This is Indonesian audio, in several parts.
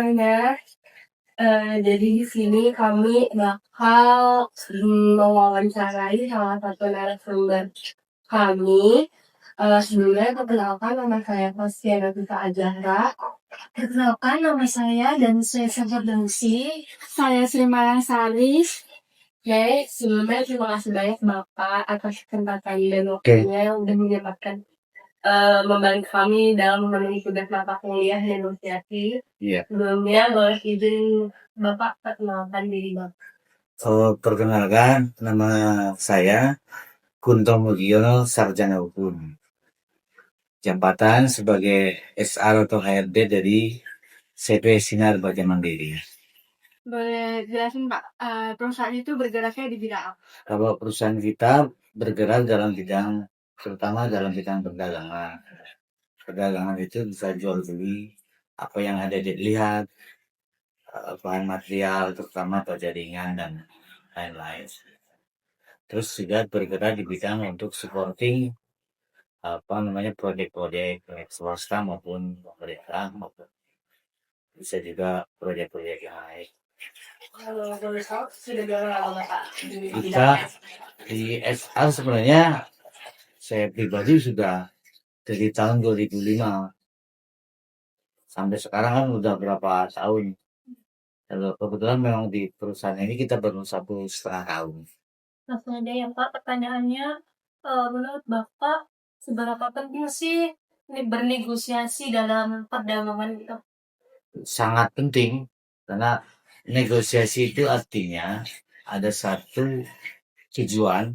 semuanya. Jadi di sini kami bakal mewawancarai salah satu narasumber kami. Sebelumnya perkenalkan nama saya Fastiana Vita Azahra. Perkenalkan nama saya dan saya Sabar Dengsi. Saya Sri Malang Sari. Oke, sebelumnya terima kasih banyak Bapak atas kesempatan dan waktunya yang udah menyempatkan membantu kami dalam memenuhi tugas mata kuliah negosiasi. Iya. Sebelumnya boleh izin Bapak perkenalkan diri Bapak. Perkenalkan, nama saya Kunto Mugiono, Sarjana Hukum. Jabatan sebagai SR atau HRD dari CP Sinar Baja Mandiri. Boleh jelasin Pak, perusahaan itu bergeraknya di bidang apa? Kalau perusahaan kita bergerak dalam bidang, terutama dalam bidang perdagangan. Perdagangan itu bisa jual beli apa yang ada dilihat, bahan material terutama baja ringan dan lain-lain. Terus juga bergerak di bidang untuk supporting proyek-proyek swasta maupun pemerintah, maupun bisa juga proyek-proyek yang lain. Kalau boleh tahu sudah berapa lama Pak di Kita bidang di SR sebenarnya saya pribadi sudah dari tahun 2005 sampai sekarang kan udah berapa tahun. Kalau kebetulan memang di perusahaan ini kita baru 1,5 tahun. Langsung aja ya Pak, pertanyaannya menurut Bapak seberapa penting sih bernegosiasi dalam perdagangan gitu? Sangat penting karena negosiasi itu artinya ada satu tujuan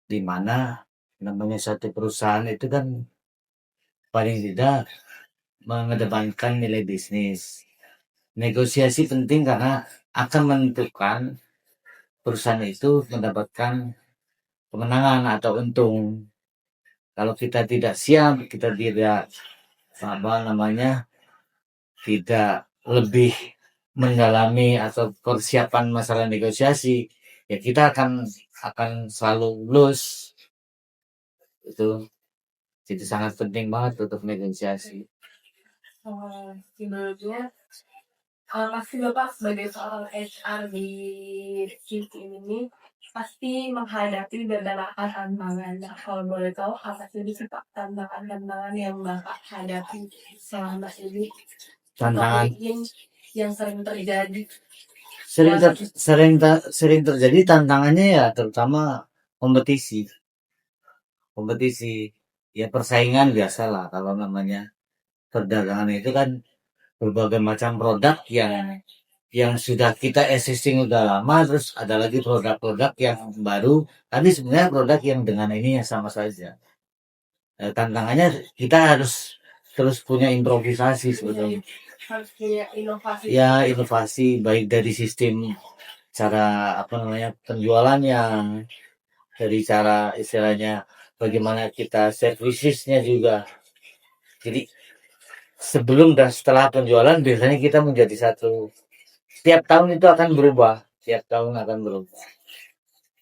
di mana namanya satu perusahaan itu kan paling tidak mengedepankan nilai bisnis. Negosiasi penting karena akan menentukan perusahaan itu mendapatkan kemenangan atau untung. Kalau kita tidak siap, kita tidak tidak lebih mendalami atau persiapan masalah negosiasi, ya kita akan selalu lose. Itu jadi sangat penting banget untuk negosiasi. Menurutnya pasti Bapak sebagai seorang HR di Cici ini pasti menghadapi beberapa tantangan. Nah, kalau boleh tahu apa sih Pak tantangan-tantangan yang Bapak hadapi selama ini? Tantangan Yang sering terjadi. Sering terjadi tantangannya ya terutama kompetisi ya, persaingan biasalah. Kalau namanya perdagangan itu kan berbagai macam produk yang sudah kita existing udah lama, terus ada lagi produk-produk yang baru, tapi sebenarnya produk yang dengan ini yang sama saja. Tantangannya kita harus terus punya improvisasi sebetulnya. Harus punya inovasi. Ya, inovasi baik dari sistem cara penjualannya, dari cara istilahnya bagaimana kita servisnya juga. Jadi sebelum dan setelah penjualan biasanya kita menjadi satu. Tiap tahun itu akan berubah.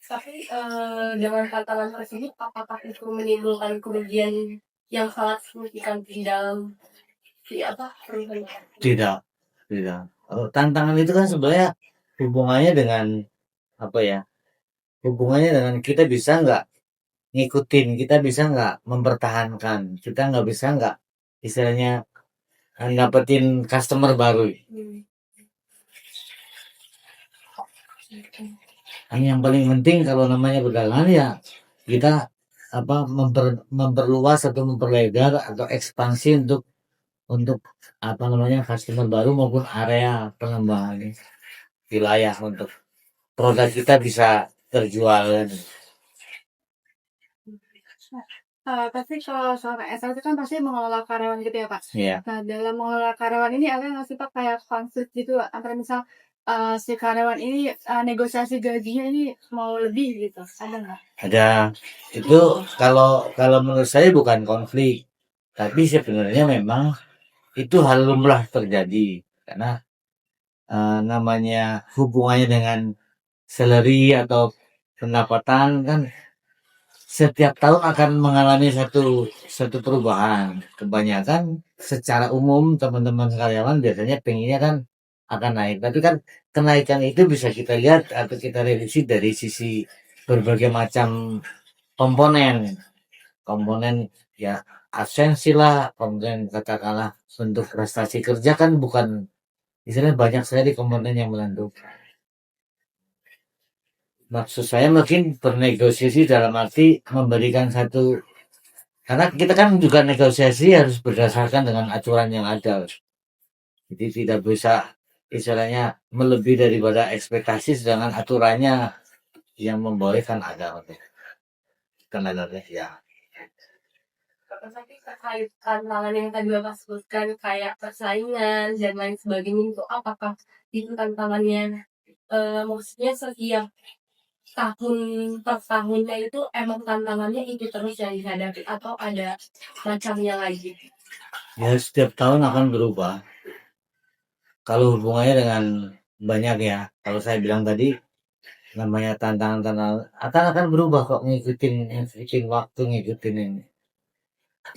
Tapi dengan tantangan tersebut, apakah itu menimbulkan kerugian yang sangat signifikan di dalam perusahaan? Tidak. Tantangan itu kan sebenarnya hubungannya dengan hubungannya dengan kita bisa nggak ngikutin, kita bisa nggak mempertahankan, kita nggak bisa nggak istilahnya dapetin customer baru. Yang paling penting kalau namanya perdagangan ya kita memperluas atau memperlebar atau ekspansi untuk customer baru maupun area pengembangan wilayah untuk produk kita bisa terjual. Pasti kalau seorang SR itu kan pasti mengelola karyawan gitu ya Pak. Iya. Nah dalam mengelola karyawan ini ada nggak sih Pak kayak konflik gitu antara misal si karyawan ini negosiasi gajinya ini mau lebih gitu, ada nggak? Ada. Itu kalau menurut saya bukan konflik, tapi sebenarnya memang itu hal lumrah terjadi karena namanya hubungannya dengan salary atau pendapatan kan setiap tahun akan mengalami satu perubahan. Kebanyakan secara umum teman-teman karyawan biasanya pengennya kan akan naik. Tapi kan kenaikan itu bisa kita lihat atau kita revisi dari sisi berbagai macam komponen. Komponen ya absensi lah, komponen katakanlah bentuk prestasi kerja kan bukan istilahnya banyak sekali komponen yang menentukan. Maksud saya mungkin bernegosiasi dalam arti memberikan satu karena kita kan juga negosiasi harus berdasarkan dengan aturan yang ada. Jadi tidak bisa istilahnya melebihi daripada ekspektasi sedangkan aturannya yang membolehkan ada. Kan ada ya. Tapi terkait tantangan yang tadi Bapak sebutkan kayak persaingan dan lain sebagainya itu apakah itu tantangannya maksudnya setiap tahun per tahunnya itu emang tantangannya itu terus yang dihadapi atau ada macamnya lagi? Ya setiap tahun akan berubah. Kalau hubungannya dengan banyak ya. Kalau saya bilang tadi namanya tantangan-tantangan akan berubah kok ngikutin waktu ngikutin ini.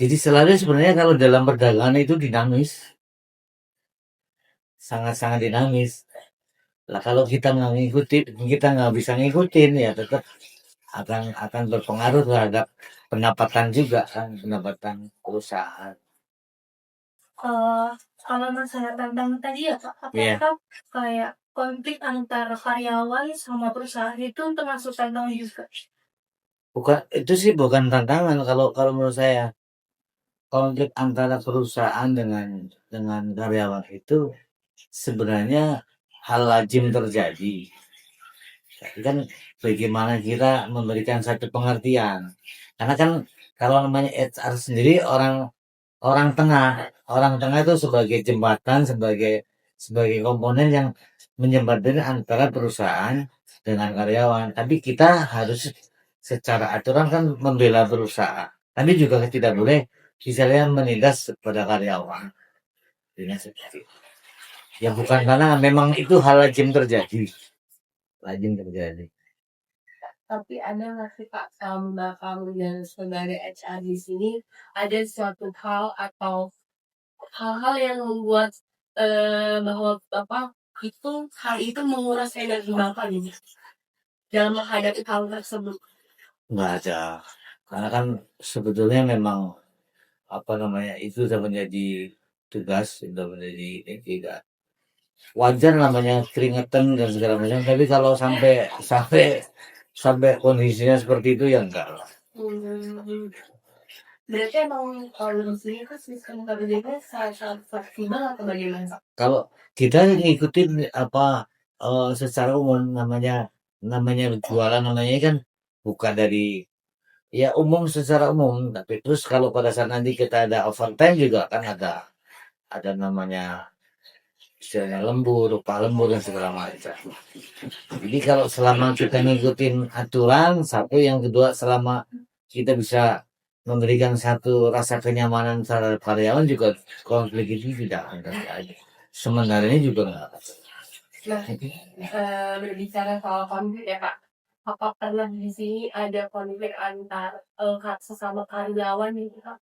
Jadi selalu sebenarnya kalau dalam perdagangan itu dinamis, sangat-sangat dinamis. Lah kalau kita nggak ngikutin, kita nggak bisa ngikutin ya tetap akan berpengaruh terhadap pendapatan juga kan, pendapatan perusahaan. Kalau masalah tantangan tadi ya Pak, Iya, apakah kayak konflik antara karyawan sama perusahaan itu termasuk tantangan juga? bukan itu sih bukan tantangan kalau kalau menurut saya konflik antara perusahaan dengan karyawan itu sebenarnya hal lazim terjadi. Tapi kan bagaimana kita memberikan satu pengertian. Karena kan kalau namanya HR sendiri orang orang tengah. Orang tengah itu sebagai jembatan, sebagai sebagai komponen yang menjembatani antara perusahaan dengan karyawan. Tapi kita harus secara aturan kan membela perusahaan. Tapi juga tidak boleh misalnya menindas pada karyawan. Dengan seperti itu. Ya bukan karena memang itu hal lazim terjadi. Lazim terjadi. Tapi ada nggak sih Kak Mbak kamu dan sebagai HR di sini ada suatu hal atau hal-hal yang membuat bahwa Bapak itu hal itu menguras energi Bapak nih dalam menghadapi hal tersebut? Nggak ada. Karena kan sebetulnya memang apa namanya itu sudah menjadi tugas, sudah menjadi tidak wajar namanya keringetan dan segala macam. Tapi kalau sampai sampai sampai kondisinya seperti itu ya enggak lah. Hmm, berarti emang kalau di sini kan sistem kerjanya sangat fleksibel atau bagaimana Pak? Kalau kita ngikutin apa secara umum namanya namanya jualan namanya kan bukan dari ya umum secara umum. Tapi terus kalau pada saat nanti kita ada overtime juga kan ada namanya istilahnya lembur, upah lembur dan segala macam. Jadi kalau selama kita ngikutin aturan, satu yang kedua selama kita bisa memberikan satu rasa kenyamanan terhadap karyawan juga konflik itu tidak ada. Sementara ini juga enggak. Nah, berbicara soal konflik ya Pak, apa pernah di sini ada konflik antar sesama karyawan gitu Kak?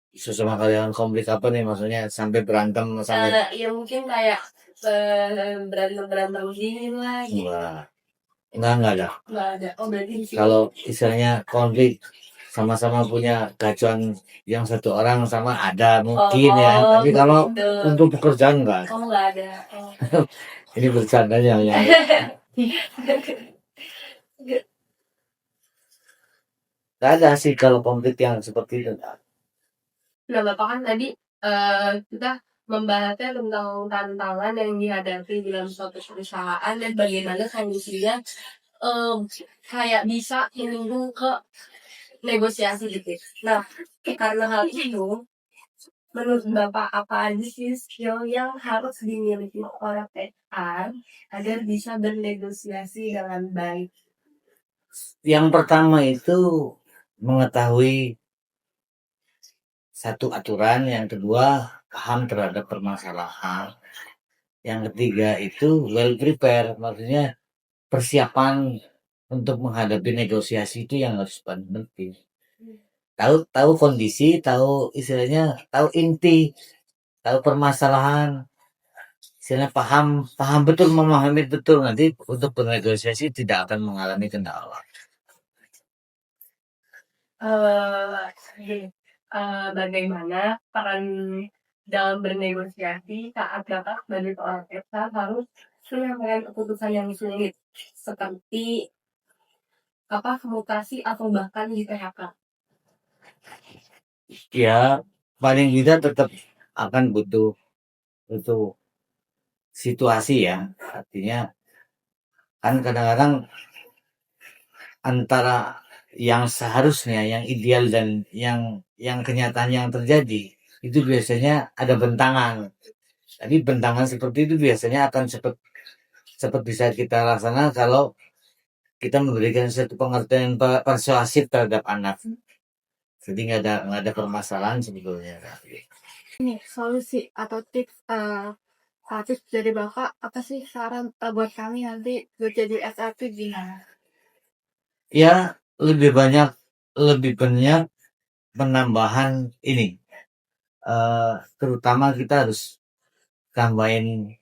Sesama karyawan konflik apa nih maksudnya sampai berantem sampai Ya mungkin kayak berantem-berantem gini lah gitu. enggak ada. Nggak ada. Oh berarti di sini. Kalau istilahnya konflik sama-sama punya gacuan yang satu orang sama ada mungkin ya. Tapi kalau gitu. untuk pekerjaan enggak. Oh nggak ada. Oh. Ini bercandanya ya. Enggak ada sih kalau konflik yang seperti itu. Nah Bapak kan tadi kita membahasnya tentang tantangan yang dihadapi dalam suatu perusahaan dan bagaimana kondisinya kayak bisa menyinggung ke negosiasi gitu. Nah, karena hal itu, menurut Bapak apa aja sih skill yang harus dimiliki oleh HR agar bisa bernegosiasi dengan baik? Yang pertama itu mengetahui satu aturan, yang kedua paham terhadap permasalahan, yang ketiga itu well prepare, maksudnya persiapan untuk menghadapi negosiasi itu yang harus paling penting. Tahu kondisi, tahu istilahnya, tahu inti, tahu permasalahan, istilahnya paham betul, memahami betul, nanti untuk bernegosiasi tidak akan mengalami kendala. Bagaimana peran dalam bernegosiasi saat Kakak sebagai seorang HR harus menyampaikan keputusan yang sulit seperti mutasi atau bahkan di PHK? Ya, paling tidak tetap akan butuh situasi ya. Artinya kan kadang-kadang antara yang seharusnya, yang ideal dan yang kenyataan yang terjadi itu biasanya ada bentangan. Tapi bentangan seperti itu biasanya akan cepat bisa kita laksanakan kalau kita memberikan satu pengertian persuasif terhadap anak. Jadi nggak ada permasalahan sebetulnya. Ini solusi atau tips dari Bapak apa sih saran buat kami nanti buat jadi SRP gimana? Ya lebih banyak penambahan ini. Terutama kita harus tambahin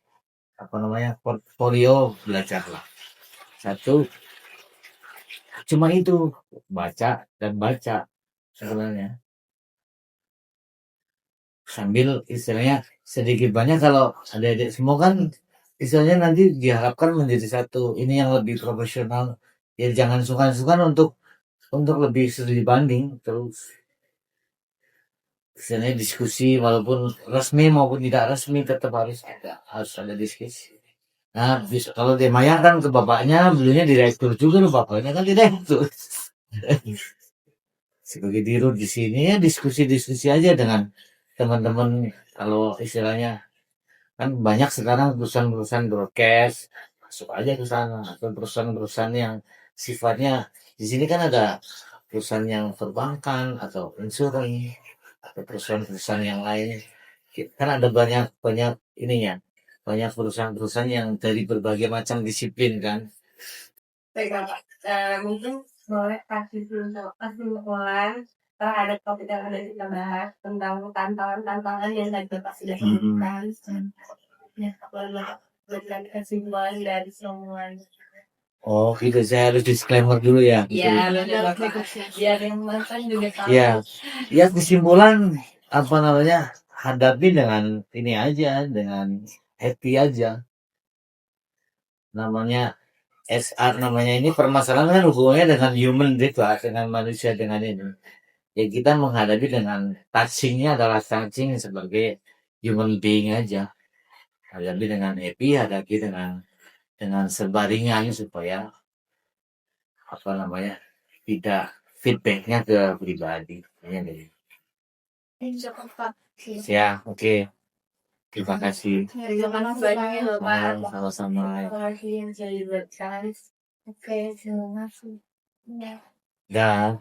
portfolio belajar lah. Satu cuma itu baca sebenarnya. Sambil istilahnya sedikit banyak kalau adik-adik semua kan istilahnya nanti diharapkan menjadi satu ini yang lebih profesional. Ya jangan sungkan-sungkan untuk lebih studi banding terus. Istilahnya diskusi walaupun resmi maupun tidak resmi tetap harus ada diskusi. Nah, kalau dia Maya kan ke bapaknya, belinya direktur juga loh, bapaknya kan direktur. Sebagai dirut di sini ya diskusi aja dengan teman-teman. Kalau istilahnya kan banyak sekarang perusahaan-perusahaan broadcast, masuk aja ke sana. Atau perusahaan-perusahaan yang sifatnya di sini kan ada perusahaan yang perbankan atau insurans atau perusahaan-perusahaan yang lain. Kan ada banyak ininya. Banyak perusahaan-perusahaan yang dari berbagai macam disiplin kan. Baik Bapak, mungkin boleh kasih kesimpulan terhadap topik yang ada kita bahas tentang tantangan yang tadi Bapak sudah sebutkan. Ya, boleh berikan kesimpulan dari semuanya. Oh gitu, saya harus disclaimer dulu ya. Iya, benar Bapak. Biar yang nonton juga tahu. Ya kesimpulan hadapi dengan ini aja, dengan happy aja. Namanya SR, namanya ini permasalahan kan hubungannya dengan human dengan manusia, dengan ini. Ya kita menghadapi dengan touchingnya adalah touching sebagai human being aja. Hadapi dengan happy, hadapi dengan sebaringan supaya tidak feedbacknya ke pribadi. Ya, oke. Terima kasih. Terima kasih banyak ya Bapak. Sama-sama. Terima kasih yang sudah diberikan. Oke, terima kasih. Dah.